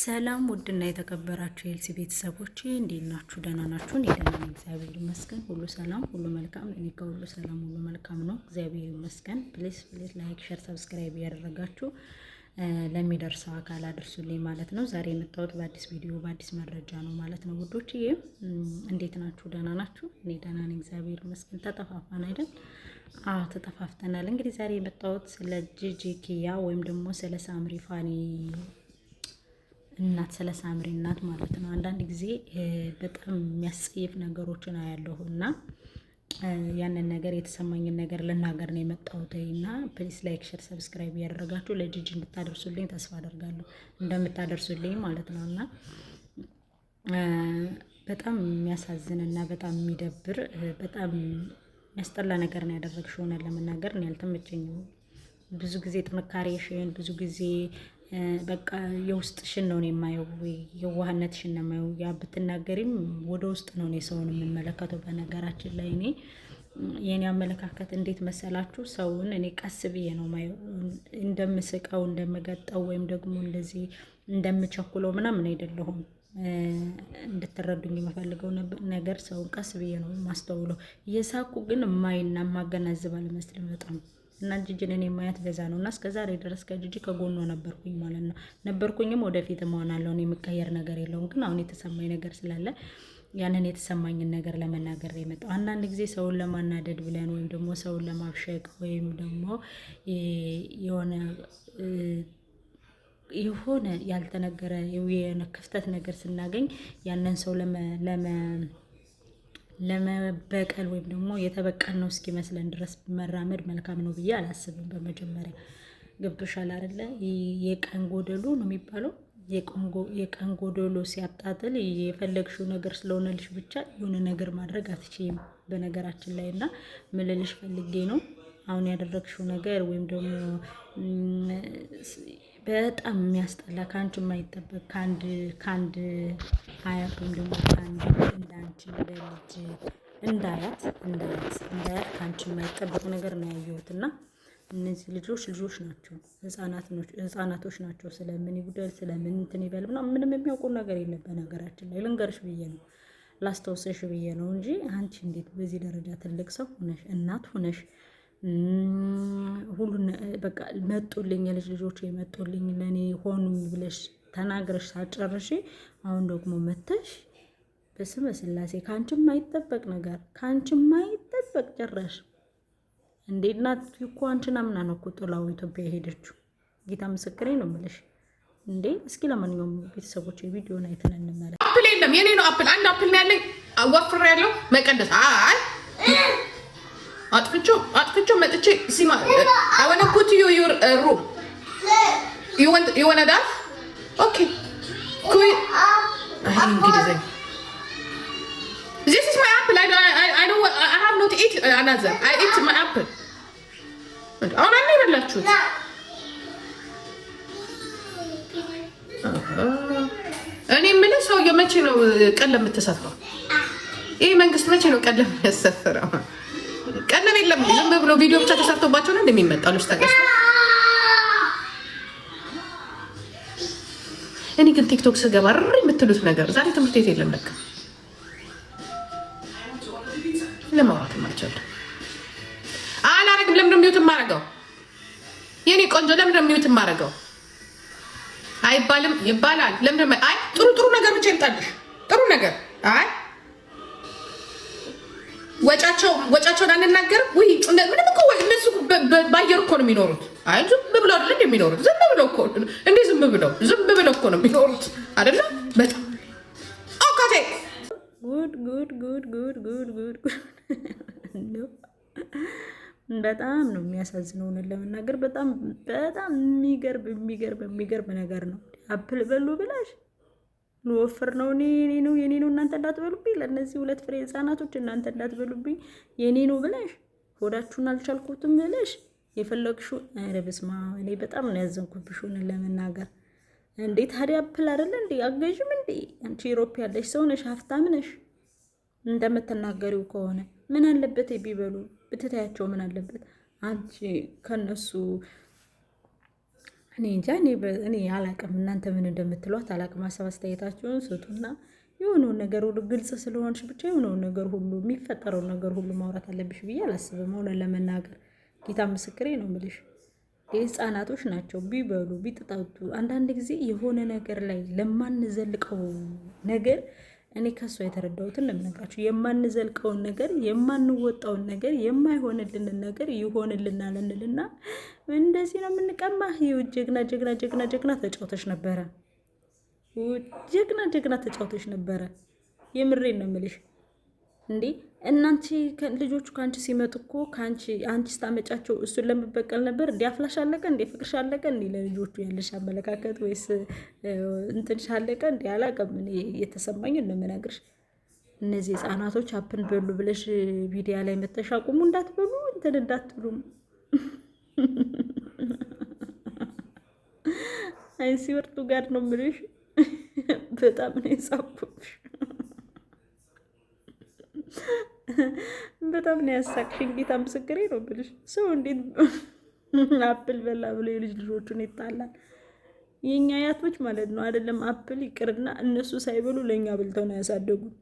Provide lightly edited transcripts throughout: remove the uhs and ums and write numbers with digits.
ሰላም ውድና የተከበራችሁ የኤልሲ ቤተሰቦች እንዴት ናችሁ? ደህና ናችሁ? እኔ ደህና ነኝ፣ እግዚአብሔር ይመስገን። ሁሉ ሰላም፣ ሁሉ መልካም። እኔ ከሁሉ ሰላም፣ ሁሉ መልካም ነው፣ እግዚአብሔር ይመስገን። ፕሊዝ ላይክ፣ ሼር፣ ሰብስክራይብ ያደረጋችሁ ለሚደርሰው አካል አድርሱልኝ ማለት ነው። ዛሬ የመጣሁት በአዲስ ቪዲዮ በአዲስ መረጃ ነው ማለት ነው ውዶች። እንዴት ናችሁ? ደህና ናችሁ? እኔ ደህና ነኝ፣ እግዚአብሔር ይመስገን። ተጠፋፋን አይደል? አዎ ተጠፋፍተናል። እንግዲህ ዛሬ የመጣሁት ስለ ጂጂ ኪያ ወይም ደግሞ ስለ ሳምሪ ፋኒ እናት ስለ ሳምሪ እናት ማለት ነው። አንዳንድ ጊዜ በጣም የሚያስጸይፍ ነገሮችን አያለሁና ያንን ነገር የተሰማኝን ነገር ልናገር ነው የመጣሁትና ፕሊስ ላይክ ሼር ሰብስክራይብ ያደረጋችሁ ለጂጂ እንድታደርሱልኝ ተስፋ አደርጋለሁ እንደምታደርሱልኝ ማለት ነውና በጣም የሚያሳዝንና በጣም የሚደብር በጣም የሚያስጠላ ነገር ነው ያደረግሽው። ሆነ ለመናገር ነው ያልተመቸኝም። ብዙ ጊዜ ጥንካሬሽን ብዙ ጊዜ በቃ የውስጥሽን ነው የማየው፣ የዋህነትሽን ነው የማየው። ያ ብትናገሪም ወደ ውስጥ ነው ሰውን የምመለከተው። በነገራችን ላይ የኔ አመለካከት እንዴት መሰላችሁ? ሰውን እኔ ቀስ ብዬ ነው ማየው፣ እንደምስቀው እንደምገጠው ወይም ደግሞ እንደዚህ እንደምቸኩለው ምናምን አይደለሁም። እንድትረዱኝ የምፈልገው ነገር ሰውን ቀስ ብዬ ነው ማስተውለው። እየሳቁ ግን ማይና ማገናዘብ አልመስልም በጣም እና ጂጂን እኔ ማያት በዛ ነውና እስከዛሬ ድረስ ከጂጂ ከጎኗ ነበርኩኝ ማለት ነው። ነበርኩኝም ወደፊት እሆናለሁ። እኔ የምቀየር ነገር የለውም። ግን አሁን የተሰማኝ ነገር ስላለ ያንን የተሰማኝን ነገር ለመናገር የመጣው። አንዳንድ ጊዜ ሰውን ለማናደድ ብለን ወይም ደግሞ ሰውን ለማብሸቅ ወይም ደግሞ የሆነ ያልተነገረ የሆነ ክፍተት ነገር ስናገኝ ያንን ሰው ለመበቀል ወይም ደግሞ የተበቀል ነው እስኪመስለን ድረስ መራመድ መልካም ነው ብዬ አላስብም። በመጀመሪያ ገብቶሻል አይደለ? የቀን ጎደሎ ነው የሚባለው። የቀን ጎደሎ ሲያጣጥል የፈለግሽው ነገር ስለሆነልሽ ብቻ የሆነ ነገር ማድረግ አትችይም በነገራችን ላይ። እና ምልልሽ ፈልጌ ነው አሁን ያደረግሽው ነገር ወይም ደግሞ በጣም የሚያስጠላ ከአንቺ የማይጠበቅ ከአንድ አያት ወይም ደግሞ ከአንድ እንዳንቺ ልጅ እንዳያት ከአንቺ የማይጠበቅ ነገር ነው ያየሁትና እነዚህ ልጆች ናቸው፣ ህፃናቶች ናቸው። ስለምን ይጉደል ስለምን እንትን ይበል ምንም የሚያውቁ ነገር የለም። በነገራችን ላይ ልንገርሽ ብዬ ነው ላስታውሰሽ ብዬ ነው እንጂ አንቺ እንዴት በዚህ ደረጃ ትልቅ ሰው ሆነሽ እናት ሆነሽ ሁሉን በቃ መጡልኝ የልጅ ልጆች የመጡልኝ ለኔ ሆኑኝ ብለሽ ተናግረሽ ሳጨርሽ አሁን ደግሞ መተሽ በስመ ስላሴ ካንቺ የማይጠበቅ ነገር ካንቺ የማይጠበቅ ጭራሽ እንዴት ናት እኮ አንቺን አምና ነው እኮ ጥላው ኢትዮጵያ ሄደችው። ጌታ ምስክሬ ነው የምልሽ እንዴ። እስኪ ለማንኛውም ቤተሰቦች ቪዲዮን አይተን እንመለስ። አፕል የለም የኔ ነው አፕል አንድ አፕል ነው ያለኝ። አወፍር ያለው መቀደስ አይ አጥፍቾ መጥቼ ሲማ I want to put you your room. You want that? Okay. Cool. This is my apple. I don't want, I have not eat another. I eat my apple. አሁን አንዴ በላችሁት። እኔ ምን ሰው የመቼ ነው ቀለም የምትሰፍረው? ይሄ መንግስት መቼ ነው ቀለም ያሰፈረው? ቀለም የለም። ዝም ብሎ ቪዲዮ ብቻ ተሰርቶባቸው ነው እንደሚመጣው ልጅ ተገስ። እኔ ግን ቲክቶክ ስገባ ርር የምትሉት ነገር ዛሬ ትምህርት ቤት የለም ለካ ለማውራት ማልቻለ አላረግም። ለምን ነው ሚውት ማረጋው? የኔ ቆንጆ ለምን ነው ሚውት ማረጋው? አይባልም ይባላል። ለምን አይ ጥሩ ነገር ብቻ ይምጣልሽ። ጥሩ ነገር አይ ወጫቸውን አንናገር ወይ ምንም እኮ እነሱ ባየር እኮ ነው የሚኖሩት። አይ ዝም ብለው አይደል እንደሚኖሩት ዝም ብለው እኮ ነው የሚኖሩት አይደል? በጣም ኦኬ ጉድ በጣም ነው የሚያሳዝነው። ለመናገር በጣም የሚገርም ነገር ነው። አፕል በሉ ብላሽ ልወፍር ነው የኔ ነው እናንተ እንዳትበሉብኝ። ለነዚህ ሁለት ፍሬ ህፃናቶች እናንተ እንዳትበሉብኝ የኔ ነው ብለሽ ሆዳችሁን አልቻልኩትም ብለሽ የፈለግሽው በስመ አብ። እኔ በጣም ነው ያዘንኩብሽ ለመናገር። እንዴ ታዲያ አፕል አይደለ እንዴ አገዥም እንዴ? አንቺ ዩሮፕ ያለሽ ሰው ነሽ፣ ሀብታም ነሽ። እንደምትናገሪው ከሆነ ምን አለበት ቢበሉ ብትታያቸው ምን አለበት? አንቺ ከነሱ እኔ እንጃ እኔ አላቅም፣ እናንተ ምን እንደምትሏት አላቅም። ሀሳብ አስተያየታችሁን ስጡና የሆነውን ነገር ሁሉ ግልጽ ስለሆንሽ ብቻ የሆነውን ነገር ሁሉ የሚፈጠረውን ነገር ሁሉ ማውራት አለብሽ ብዬ አላስብም። ሆነ ለመናገር ጌታ ምስክሬ ነው የምልሽ። ህፃናቶች ናቸው ቢበሉ ቢጠጣጡ። አንዳንድ ጊዜ የሆነ ነገር ላይ ለማንዘልቀው ነገር እኔ ከሷ የተረዳሁትን ለምነግራችሁ የማንዘልቀውን ነገር የማንወጣውን ነገር የማይሆንልንን ነገር ይሆንልናል እንልና እንደዚህ ነው የምንቀማህ። ይኸው ጀግና ጀግና ጀግና ጀግና ተጫውተሽ ነበረ። ጀግና ጀግና ተጫውተሽ ነበረ። የምሬን ነው የምልሽ። እንዴ እናንቺ ልጆቹ ከአንቺ ሲመጡ እኮ አንቺ ስታመጫቸው እሱን ለመበቀል ነበር። እንዲ አፍላሽ አለቀ፣ እንዲ ፍቅርሽ አለቀ፣ እንዲ ለልጆቹ ያለሽ አመለካከት ወይስ እንትንሽ አለቀ? እንዲ አላቀም። የተሰማኝ ነው የምነግርሽ። እነዚህ ህፃናቶች አፕን በሉ ብለሽ ሚዲያ ላይ መተሽ አቁሙ፣ እንዳትበሉ እንትን እንዳትሉም። አይ ሲወርቱ ጋር ነው የምልሽ። በጣም ነው የሳብኩሽ። በጣም ነው ያሳቅሽኝ። ጌታ ምስክሬ ነው ብልሽ። ሰው እንዴት አፕል በላ ብሎ የልጅ ልጆቹን ይጣላል? የኛ አያቶች ማለት ነው አይደለም አፕል ይቅርና እነሱ ሳይበሉ ለኛ ብልተው ነው ያሳደጉት።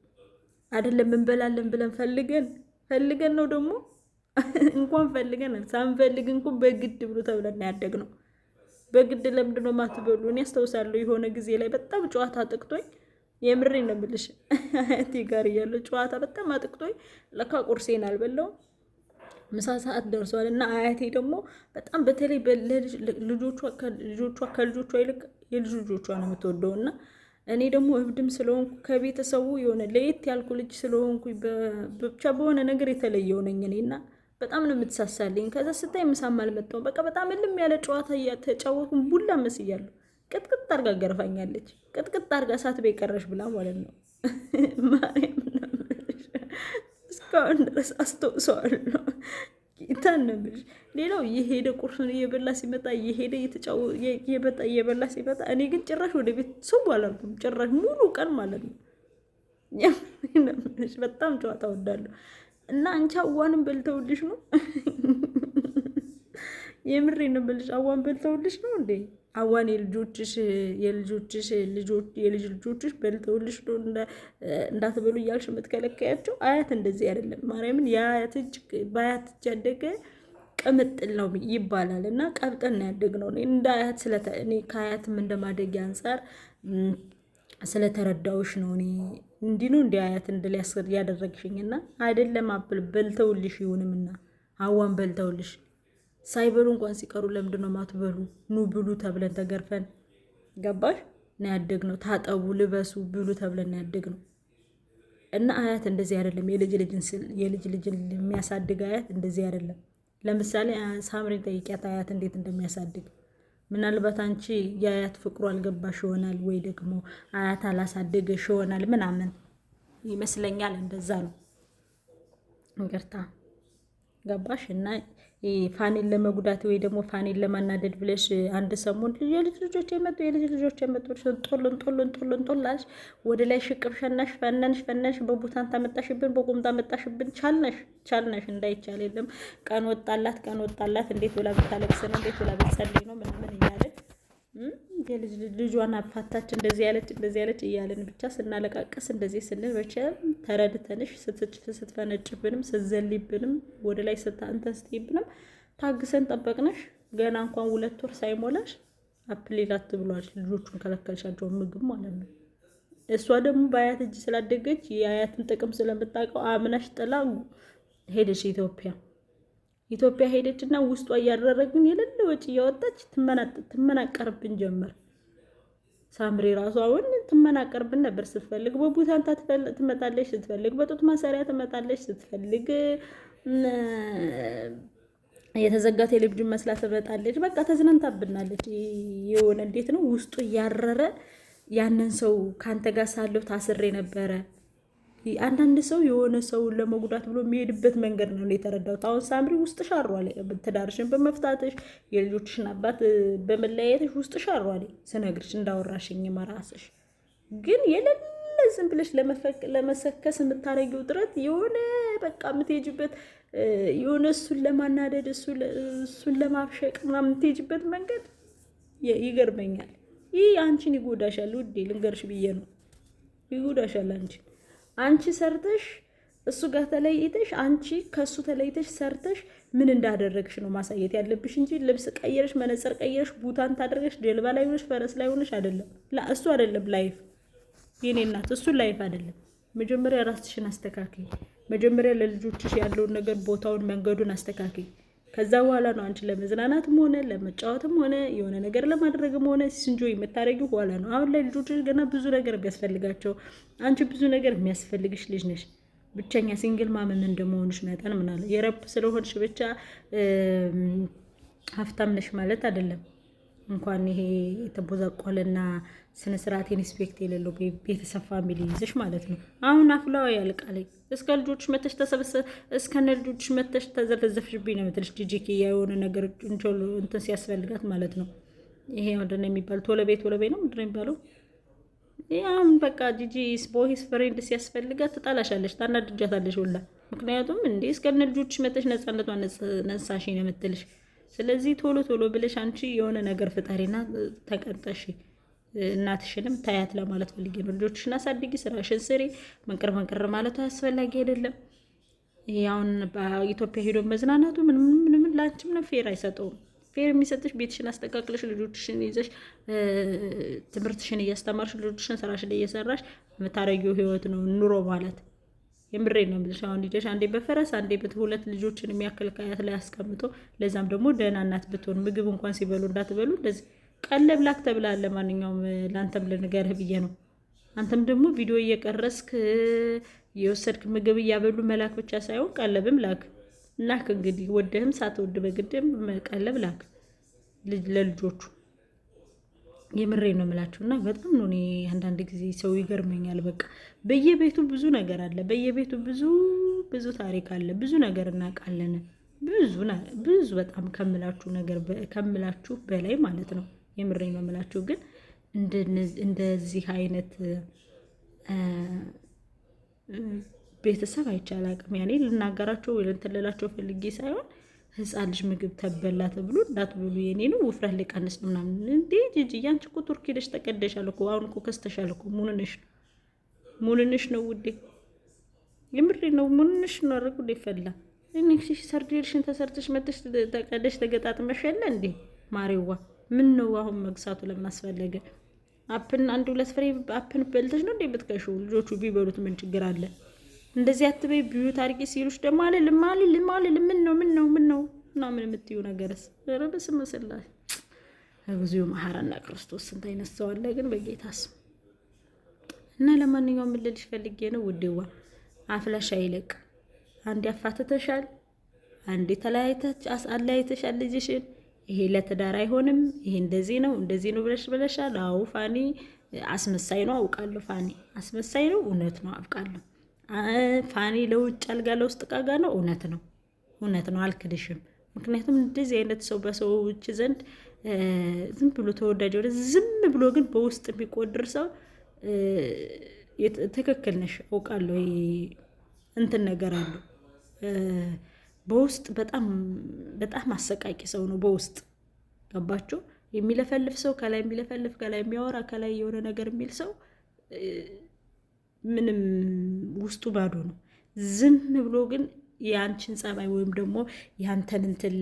አይደለም እንበላለን ብለን ፈልገን ነው ደግሞ እንኳን ፈልገን ሳንፈልግ እንኳን በግድ ብሎ ተብለን ያደግነው። በግድ ለምንድን ነው የማትበሉ? እኔ አስታውሳለሁ የሆነ ጊዜ ላይ በጣም ጨዋታ ጥቅቶኝ፣ የምሬ ነው የምልሽ፣ አያቴ ጋር እያለሁ ጨዋታ በጣም አጥቅቶኝ ለካ ቁርሴን አልበላሁም። ምሳ ሰዓት ደርሷል እና አያቴ ደግሞ በጣም በተለይ ከልጆቿ ይልቅ የልጅ ልጆቿ ነው የምትወደው እና እኔ ደግሞ እብድም ስለሆንኩ ከቤተሰቡ የሆነ ለየት ያልኩ ልጅ ስለሆንኩ ብቻ በሆነ ነገር የተለየው ነኝ እኔ እና በጣም ነው የምትሳሳልኝ። ከዛ ስታይ ምሳም አልመጣሁም። በቃ በጣም እልም ያለ ጨዋታ እያተጫወቱን ቡላ መስያለሁ። ቅጥቅጥ አርጋ ገርፋኛለች። ቅጥቅጥ አርጋ ሳት ቤ ቀረሽ ብላ ማለት ነው። ማርያም እስካሁን ድረስ አስታውሰዋለሁ። ጌታን ነው የምልሽ። ሌላው የሄደ ቁርሱን እየበላ ሲመጣ እየበላ ሲመጣ፣ እኔ ግን ጭራሽ ወደ ቤት ሰው አላልኩም። ጭራሽ ሙሉ ቀን ማለት ነው። በጣም ጨዋታ ወዳለሁ እና አንቺ አዋንም በልተውልሽ ነው። የምሬ ነው የምልሽ። አዋን በልተውልሽ ነው እንዴ? አዋን የልጅ ልጆችሽ በልተውልሽ ነው እንዳትበሉ እያልሽ የምትከለከያቸው? አያት እንደዚህ አይደለም። ማርያምን የአያት እጅ በአያት እጅ ያደገ ቅምጥል ነው ይባላል እና ቀብጠን ነው ያደግነው። እንደ አያት እኔ ከአያትም እንደማደግ አንጻር ስለተረዳውሽ ነው። እኔ እንዲህ ነው እንዲ አያት እንድል ያደረግሽኝና አይደለም። አፕል በልተውልሽ ይሁንምና አዋን በልተውልሽ ሳይበሉ እንኳን ሲቀሩ ለምንድን ነው ማትበሉ? ኑ ብሉ ተብለን ተገርፈን ገባሽ ነው ያደግነው። ታጠቡ፣ ልበሱ፣ ብሉ ተብለን ያደግነው እና አያት እንደዚህ አይደለም። የልጅ ልጅን የሚያሳድግ አያት እንደዚህ አይደለም። ለምሳሌ ሳምሪ ጠይቂያት አያት እንዴት እንደሚያሳድግ። ምናልባት አንቺ የአያት ፍቅሩ አልገባሽ ይሆናል፣ ወይ ደግሞ አያት አላሳደገሽ ይሆናል ምናምን ይመስለኛል። እንደዛ ነው። ይቅርታ ገባሽ? እና ፋኔን ለመጉዳት ወይ ደግሞ ፋኔን ለማናደድ ብለሽ አንድ ሰሞን የልጅ ልጆች የመጡ ጦላሽ ወደ ላይ ሽቅብ ሸናሽ ፈነንሽ በቡታን ታመጣሽብን፣ በቁምጣ መጣሽብን። ቻልነሽ እንዳይቻል የለም። ቀን ወጣላት እንዴት ብላ ብታለቅስ ነው፣ እንዴት ብላ ብትጸልይ ነው ምናምን እያለን የልጅ ልጇን አፋታች እንደዚህ ያለች እያለን ብቻ ስናለቃቀስ እንደዚህ ስንል በቻም ተረድተንሽ ስትፈነጭብንም ስትዘሊብንም ወደ ላይ እንትን ስትይብንም ታግሰን ጠበቅነሽ። ገና እንኳን 2 ወር ሳይሞላሽ አፕሊላት ብሏል። ልጆቹን ከለከልሻቸው ምግብ ማለት ነው። እሷ ደግሞ በአያት እጅ ስላደገች የአያትን ጥቅም ስለምታውቀው አምናሽ ጥላ ሄደች ኢትዮጵያ ሄደች እና ውስጧ እያደረግን የሌለ ወጪ እያወጣች ትመናቀርብን ጀመር። ሳምሪ ራሷ አሁን ትመናቀርብን ነበር። ስትፈልግ በቡታንታ ትመጣለች፣ ስትፈልግ በጡት ማሰሪያ ትመጣለች፣ ስትፈልግ የተዘጋ ቴሌቪዥን መስላ ትመጣለች። በቃ ተዝናንታብናለች። የሆነ እንዴት ነው ውስጡ እያረረ ያንን ሰው ካንተ ጋር ሳለሁ ታስሬ ነበረ። አንዳንድ ሰው የሆነ ሰውን ለመጉዳት ብሎ የሚሄድበት መንገድ ነው የተረዳሁት። አሁን ሳምሪ ውስጥ ሻሯል። ትዳርሽን በመፍታትሽ የልጆችሽን አባት በመለያየትሽ ውስጥ ሻሯል። ስነግርሽ እንዳወራሽኝ መራስሽ ግን የሌለ ዝም ብለሽ ለመሰከስ የምታረጊው ጥረት የሆነ በቃ የምትሄጅበት የሆነ እሱን ለማናደድ እሱን ለማብሸቅ ምናምን የምትሄጅበት መንገድ ይገርመኛል። ይህ አንቺን ይጎዳሻል ውዴ፣ ልንገርሽ ብዬ ነው። ይጎዳሻል አንቺ ሰርተሽ እሱ ጋር ተለይተሽ፣ አንቺ ከሱ ተለይተሽ ሰርተሽ ምን እንዳደረግሽ ነው ማሳየት ያለብሽ እንጂ ልብስ ቀየረሽ፣ መነጽር ቀየረሽ፣ ቡታን ታደረግሽ፣ ጀልባ ላይ ሆነሽ፣ ፈረስ ላይ ሆነሽ አይደለም። እሱ አይደለም ላይፍ የኔ እናት፣ እሱ ላይፍ አይደለም። መጀመሪያ ራስሽን አስተካክይ። መጀመሪያ ለልጆችሽ ያለውን ነገር ቦታውን፣ መንገዱን አስተካክይ። ከዛ በኋላ ነው አንቺ ለመዝናናትም ሆነ ለመጫወትም ሆነ የሆነ ነገር ለማድረግም ሆነ ሲንጆ የምታደርጊው በኋላ ነው። አሁን ላይ ልጆችሽ ገና ብዙ ነገር ቢያስፈልጋቸው፣ አንቺ ብዙ ነገር የሚያስፈልግሽ ልጅ ነሽ። ብቸኛ ሲንግል ማመን እንደመሆንሽ መጠን ምናለ የረብ ስለሆንሽ ብቻ ሀብታም ነሽ ማለት አይደለም። እንኳን ይሄ የተቦዛቆለና ስነስርዓት ኢንስፔክት የሌለው ቤተሰብ ፋሚሊ ይዘሽ ማለት ነው። አሁን አፍላዋ ያልቃለኝ እስከ ልጆች መተሽ እስከነ ልጆች መተሽ ተዘፈዘፍሽብኝ ነው የምትልሽ ጂጂኪ የሆነ ነገር እንትን ሲያስፈልጋት ማለት ነው። ይሄ ምንድን ነው የሚባለው? ቶለቤ ነው ምንድን ነው የሚባለው? አሁን በቃ ጂጂ ቦይስ ፍሬንድ ሲያስፈልጋት ትጣላሻለሽ፣ ታናድጃታለሽ ሁላ። ምክንያቱም እንዴ እስከነ ልጆች መተሽ ነፃነቷን ነሳሽ ነው የምትልሽ። ስለዚህ ቶሎ ቶሎ ብለሽ አንቺ የሆነ ነገር ፍጠሪና ተቀጠሽ። እናትሽንም ታያት ለማለት ፈልጌ ነው። ልጆችሽን አሳድጊ፣ ስራሽን ስሪ። መንቅር ማለቱ አስፈላጊ አይደለም። ይሄ አሁን በኢትዮጵያ ሄዶ መዝናናቱ ምንም ላንቺም ነው ፌር አይሰጠውም። ፌር የሚሰጥሽ ቤትሽን አስተካክለሽ ልጆችሽን ይዘሽ ትምህርትሽን እያስተማርሽ ልጆችሽን ስራሽን እየሰራሽ የምታረጊው ህይወት ነው ኑሮ ማለት። የምሬ ነው የምልሽ። አሁን ልጅሽ አንዴ በፈረስ አንዴ ሁለት ልጆችን የሚያክል ካያት ላይ አስቀምጦ ለዛም ደግሞ ደህና እናት ብትሆን ምግብ እንኳን ሲበሉ እንዳትበሉ እንደዚህ ቀለብ ላክ ተብላለ። ማንኛውም ለአንተም ልንገርህ ብዬ ነው። አንተም ደግሞ ቪዲዮ እየቀረስክ የወሰድክ ምግብ እያበሉ መላክ ብቻ ሳይሆን ቀለብም ላክ። እንግዲህ ወደህም ሳትወድ በግድም ቀለብ ላክ ለልጆቹ። የምሬ ነው የምላችሁ። እና በጣም ነው እኔ አንዳንድ ጊዜ ሰው ይገርመኛል። በቃ በየቤቱ ብዙ ነገር አለ፣ በየቤቱ ብዙ ታሪክ አለ፣ ብዙ ነገር እናውቃለን። ብዙ በጣም ከምላችሁ በላይ ማለት ነው። የምሬ ነው የምላችሁ። ግን እንደዚህ አይነት ቤተሰብ አይቻል አቅም ያኔ ልናገራቸው ወይ ልንትልላቸው ፈልጌ ሳይሆን ህፃን ልጅ ምግብ ተበላ ተብሎ እንዳትብሉ የኔ ነው ውፍረት ሊቀንስ ነው ምናምን። እንዴ ጂጂ ያንቺ እኮ ቱርክ ሄደሽ ተቀደሻል እኮ አሁን እኮ ከስተሻል እኮ ሙንንሽ ነው ውዴ። የምሬ ነው ሙንንሽ ነው አረጉ ይፈላ እኔ ሰርጀሪሽን ተሰርተሽ መጥተሽ ተቀደሽ ተገጣጥመሽ ያለ እንዴ ማሪዋ ምን ነው አሁን መግሳቱ ለምን አስፈለገ? አፕን አንድ ሁለት ፍሬ አፕን በልተሽ ነው እንዴ ብትከሹ? ልጆቹ ቢበሉት ምን ችግር አለ? እንደዚህ አትበይ ቢዩ ታሪክ ሲሉሽ ደግሞ ምን ነው እና ምን የምትዩ ነገርስ? ኧረ በስመ ስላሴ እግዚኦ መሐረነ ክርስቶስ። ስንት አይነት ሰው አለ ግን በጌታስ። እና ለማንኛውም ልልሽ ፈልጌ ነው ውዴዋ፣ አፍላሽ አይለቅ። አንዴ አፋተተሻል፣ አንዴ አለያይተሻል ልጅሽን። ይሄ ለትዳር አይሆንም፣ ይሄ እንደዚህ ነው ብለሻል። አዎ ፋኒ አስመሳይ ነው አውቃለሁ። ፋኒ አስመሳይ ነው፣ እውነት ነው አውቃለሁ። ፋኒ ለውጭ አልጋ ለውስጥ ቃጋ ነው፣ እውነት ነው አልክድሽም። ምክንያቱም እንደዚህ አይነት ሰው በሰዎች ዘንድ ዝም ብሎ ተወዳጅ ወደ ዝም ብሎ ግን በውስጥ የሚቆድር ሰው ትክክል ነሽ አውቃለሁ። እንትን ነገር አለው በውስጥ በጣም አሰቃቂ ሰው ነው። በውስጥ ገባችሁ? የሚለፈልፍ ሰው ከላይ የሚለፈልፍ ከላይ የሚያወራ ከላይ የሆነ ነገር የሚል ሰው ምንም ውስጡ ባዶ ነው። ዝም ብሎ ግን የአንቺን ጸባይ ወይም ደግሞ የአንተን እንትን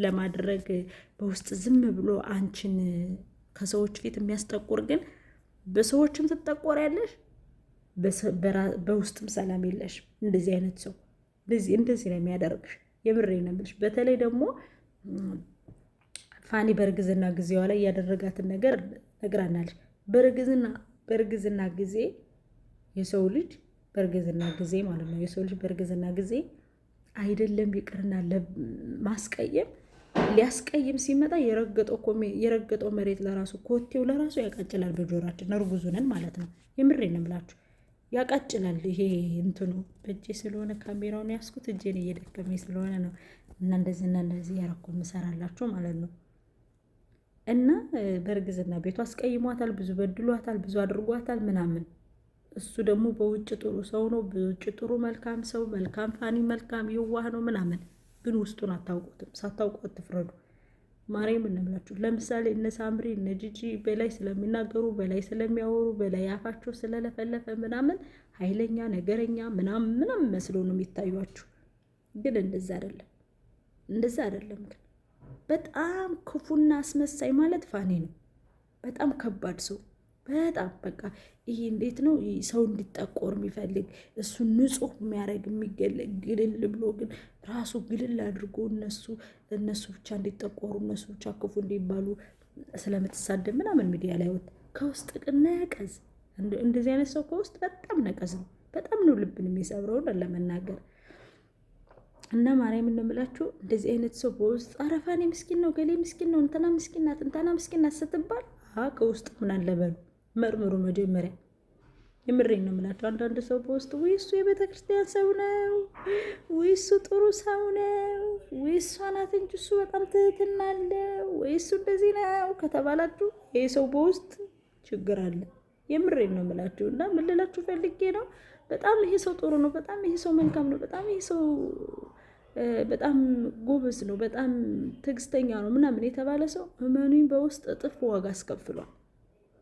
ለማድረግ በውስጥ ዝም ብሎ አንቺን ከሰዎች ፊት የሚያስጠቁር ግን በሰዎችም ትጠቆሪያለሽ፣ በውስጥም ሰላም የለሽ። እንደዚህ አይነት ሰው እንደዚህ ነው የሚያደርግሽ። የምሬ ነው የምልሽ። በተለይ ደግሞ ፋኒ በእርግዝና ጊዜዋ ላይ ያደረጋትን ነገር ነግራናለች። በእርግዝና ጊዜ የሰው ልጅ በእርግዝና ጊዜ ማለት ነው የሰው ልጅ በእርግዝና ጊዜ አይደለም ይቅርና ማስቀየም ሊያስቀይም ሲመጣ የረገጠው መሬት ለራሱ ኮቴው ለራሱ ያቃጭላል። በጆሯችን እርጉዙንን ማለት ነው። የምሬ ነው የምላችሁ ያቃጭላል። ይሄ እንትኑ በእጄ ስለሆነ ካሜራውን ያስኩት እጄን እየደከመኝ ስለሆነ ነው። እና እንደዚህ ያረኩ ምሰራላችሁ ማለት ነው። እና በእርግዝና ቤቱ አስቀይሟታል፣ ብዙ በድሏታል፣ ብዙ አድርጓታል ምናምን። እሱ ደግሞ በውጭ ጥሩ ሰው ነው፣ በውጭ ጥሩ መልካም ሰው፣ መልካም ፋኒ መልካም የዋህ ነው ምናምን። ግን ውስጡን አታውቁትም። ሳታውቁ አትፍረዱ። ማርያም እንምላችሁ። ለምሳሌ እነ ሳምሪ እነ ጂጂ በላይ ስለሚናገሩ በላይ ስለሚያወሩ በላይ አፋቸው ስለለፈለፈ ምናምን ኃይለኛ ነገረኛ ምናምን መስሎ ነው የሚታዩአችሁ። ግን እንደዛ አይደለም፣ እንደዛ አይደለም። ግን በጣም ክፉና አስመሳይ ማለት ፋኒ ነው። በጣም ከባድ ሰው፣ በጣም በቃ ይሄ እንዴት ነው ሰው እንዲጠቆር የሚፈልግ እሱን ንጹሕ የሚያደርግ የሚገለግ ግልል ብሎ ግን ራሱ ግልል አድርጎ እነሱ ብቻ እንዲጠቆሩ እነሱ ብቻ ክፉ እንዲባሉ ስለምትሳደብ ምናምን ሚዲያ ላይ ወጥ ከውስጥ ነቀዝ። እንደዚህ አይነት ሰው ከውስጥ በጣም ነቀዝ ነው። በጣም ነው ልብን የሚሰብረውን ለመናገር እና ማርያም እንደምላችሁ እንደዚህ አይነት ሰው በውስጥ አረፋኔ ምስኪን ነው፣ ገሌ ምስኪን ነው፣ እንትና ምስኪን ናት፣ እንትና ምስኪን ናት ስትባል ከውስጥ ምን አለበሉ መርምሩ መጀመሪያ። የምሬን ነው የምላቸው። አንዳንድ ሰው በውስጥ ወይ እሱ የቤተ ክርስቲያን ሰው ነው፣ ወይ እሱ ጥሩ ሰው ነው፣ ወይ እሷ ናት እንጂ እሱ በጣም ትህትና አለው፣ ወይ እሱ እንደዚህ ነው ከተባላችሁ ይሄ ሰው በውስጥ ችግር አለ። የምሬን ነው የምላችሁ። እና ምን ልላችሁ ፈልጌ ነው፣ በጣም ይሄ ሰው ጥሩ ነው፣ በጣም ይሄ ሰው መልካም ነው፣ በጣም ይሄ ሰው በጣም ጎበዝ ነው፣ በጣም ትዕግስተኛ ነው ምናምን የተባለ ሰው እመኑኝ በውስጥ እጥፍ ዋጋ አስከፍሏል።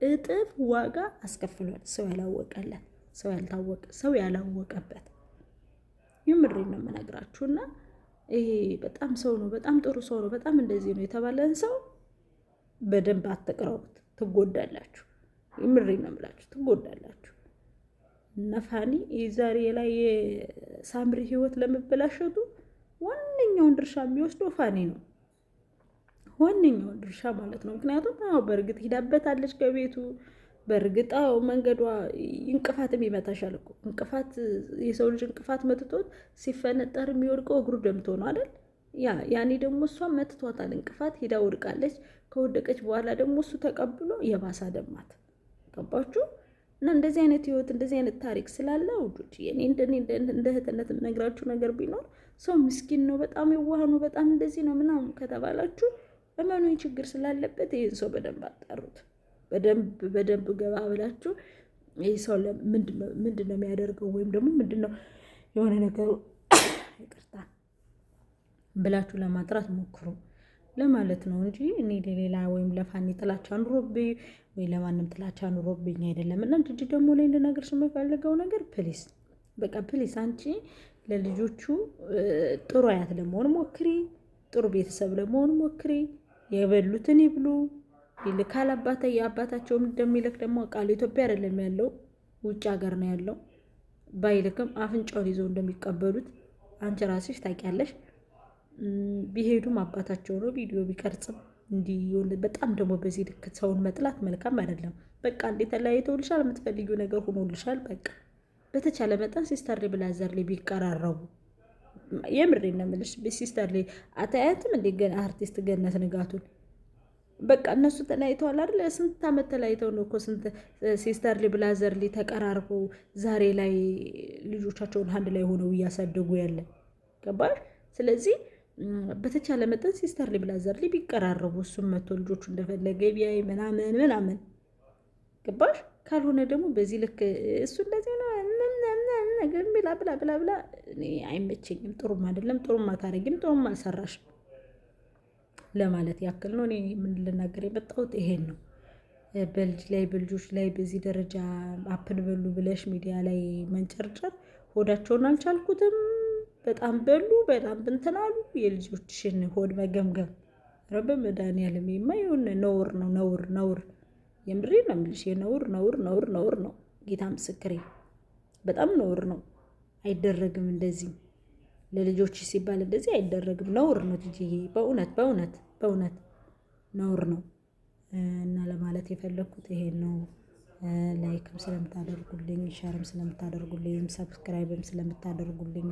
እጥፍ ዋጋ አስከፍሏል። ሰው ያላወቀለት፣ ሰው ያላወቀበት። የምሬን ነው የምነግራችሁ። እና ይሄ በጣም ሰው ነው፣ በጣም ጥሩ ሰው ነው፣ በጣም እንደዚህ ነው የተባለን ሰው በደንብ አትቅረቡት፣ ትጎዳላችሁ። የምሬን ነው የምላችሁ፣ ትጎዳላችሁ። እና ፋኒ ዛሬ ላይ የሳምሪ ህይወት ለመበላሸቱ ዋነኛውን ድርሻ የሚወስደው ፋኒ ነው። ዋነኛውን ድርሻ ማለት ነው። ምክንያቱም በእርግጥ ሂዳበታለች ከቤቱ። በእርግጥ መንገዷ እንቅፋትም ይመታሻል እኮ። እንቅፋት የሰው ልጅ እንቅፋት መትቶት ሲፈነጠር የሚወድቀው እግሩ ደምቶ ነው አይደል? ያኔ ደግሞ እሷ መትቷታል እንቅፋት፣ ሂዳ ወድቃለች። ከወደቀች በኋላ ደግሞ እሱ ተቀብሎ የባሳ ደማት። ገባችሁ? እና እንደዚህ አይነት ህይወት እንደዚህ አይነት ታሪክ ስላለ ውዶች እኔ እንደ እህትነት የምነግራችሁ ነገር ቢኖር ሰው ምስኪን ነው፣ በጣም የዋህ ነው፣ በጣም እንደዚህ ነው ምናምን ከተባላችሁ እመኑኝ ችግር ስላለበት ይህን ሰው በደንብ አጣሩት። በደንብ ገባ ብላችሁ ይህ ሰው ምንድን ነው የሚያደርገው ወይም ደግሞ ምንድን ነው የሆነ ነገሩ ይቅርታ ብላችሁ ለማጥራት ሞክሩ ለማለት ነው እንጂ እኔ ለሌላ ወይም ለፋኒ ጥላቻ ኑሮብኝ ወይ ለማንም ጥላቻ ኑሮብኝ አይደለም። እና ጅጅ ደግሞ ላይ እንድነግርሽ የምፈልገው ነገር ፕሊስ፣ በቃ ፕሊስ አንቺ ለልጆቹ ጥሩ አያት ለመሆን ሞክሪ፣ ጥሩ ቤተሰብ ለመሆን ሞክሪ። የበሉትን ይብሉ። ይልካል አባታቸውም እንደሚልክ ደግሞ ቃል ኢትዮጵያ አይደለም ያለው ውጭ ሀገር ነው ያለው። ባይልክም አፍንጫውን ይዘው እንደሚቀበሉት አንቺ ራስሽ ታውቂያለሽ። ቢሄዱም አባታቸው ነው። ቪዲዮ ቢቀርጽም እንዲሆን በጣም ደግሞ በዚህ ልክ ሰውን መጥላት መልካም አይደለም። በቃ እንዴ ተለያይተውልሻል፣ የምትፈልጊው ነገር ሆኖልሻል። በቃ በተቻለ መጠን ሲስተር ላይ ብላዘር ላይ ቢቀራረቡ የምሬን ነው የምልሽ። ሲስተር ላይ አታያትም እንዴ አርቲስት ገነት ንጋቱን በቃ እነሱ ተለያይተዋል አይደል? ስንት ዓመት ተለያይተው ነው እኮ ስንት ሲስተር ላይ ብላዘር ላይ ተቀራርበው ዛሬ ላይ ልጆቻቸውን አንድ ላይ ሆነው እያሳደጉ ያለ ገባሽ? ስለዚህ በተቻለ መጠን ሲስተር ላይ ብላዘር ላይ ቢቀራረቡ እሱም መቶ ልጆቹ እንደፈለገ ቢያይ ምናምን ገባሽ? ካልሆነ ደግሞ በዚህ ልክ እሱ እንደዚህ ነው ነገር ብላ እኔ አይመቸኝም። ጥሩም አይደለም፣ ጥሩም አታረጊም፣ ጥሩም አልሰራሽም ለማለት ያክል ነው። እኔ ምን ልናገር የመጣሁት ይሄን ነው። በልጆች ላይ በዚህ ደረጃ አፕን በሉ ብለሽ ሚዲያ ላይ መንጨርጨር ሆዳቸውን አልቻልኩትም። በጣም በሉ፣ በጣም ብንትናሉ። የልጆችሽን ሆድ መገምገም ረበ መድኃኒዓለም የማይሆን ነውር ነው። ነውር የምሬ ነው የምልሽ። ነውር ነው። ጌታ ምስክሬ በጣም ነውር ነው። አይደረግም እንደዚህ ለልጆች ሲባል እንደዚህ አይደረግም። ነውር ነው ትጂዬ፣ በእውነት ነውር ነው። እና ለማለት የፈለኩት ይሄን ነው። ላይክም ስለምታደርጉልኝ፣ ሸርም ስለምታደርጉልኝ፣ ሰብስክራይብም ስለምታደርጉልኝ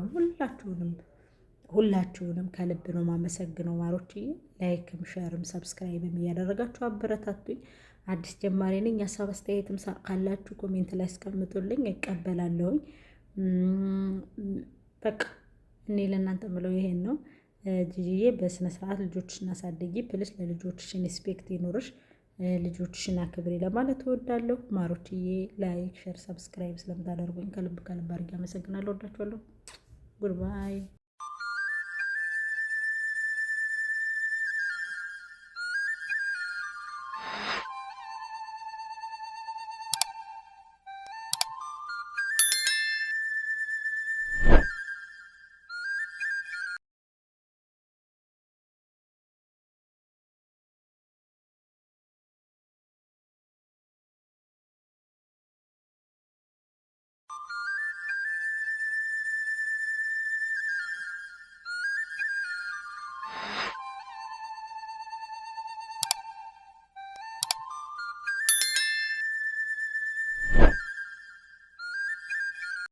ሁላችሁንም ከልብ ነው ማመሰግነው ማሮችዬ። ላይክም ሸርም ሰብስክራይብም እያደረጋችሁ አበረታቱኝ። አዲስ ጀማሪ ነኝ። ሀሳብ አስተያየትም ካላችሁ ኮሜንት ላይ አስቀምጡልኝ፣ እቀበላለሁኝ። በቃ እኔ ለእናንተ ምለው ይሄን ነው። ጂጂዬ በስነ ስርዓት ልጆችሽን አሳድጊ ፕልስ ለልጆችሽን ሪስፔክት ይኖርሽ፣ ልጆችሽን አክብሪ ለማለት እወዳለሁ። ማሮችዬ ላይክ ሸር ሰብስክራይብ ስለምታደርጉኝ ከልብ አድርጌ አመሰግናለሁ። ወዳችኋለሁ። ጉድባይ